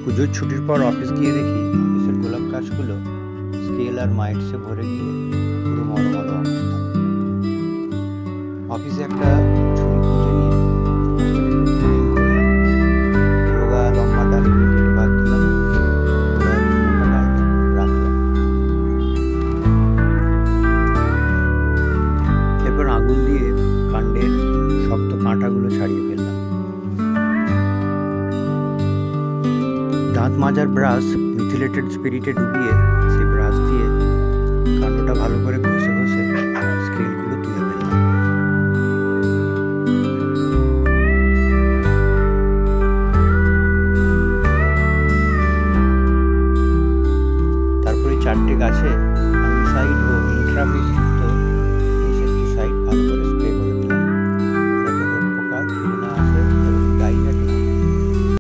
পুজোর ছুটির পর অফিস গিয়ে দেখি অফিসের গোলাপ গাছগুলো স্কেল আর মাইটসে ভরে গিয়ে পুরো মরমর অবস্থা। অফিসে একটা ছুরি খুঁজে নিয়ে রোগা লম্বা ডালগুলো কেটে বাদ দিলাম, গোড়ার মোটা ডালটা রাখলাম। এরপর আগুন দিয়ে কাণ্ডের শক্ত কাঁটাগুলো ছাড়িয়ে ফেললাম। দাঁত মাজার ব্রাশ মিথিলেটেড স্পিরিটে ডুবিয়ে সেই ব্রাশ দিয়ে কাণ্ডটা ভালো করে ঘষে ঘষে স্কেলগুলো তুলে ফেললাম। তারপরে 4টে গাছে ফাঙ্গিসাইড ও ইন্ট্রামিড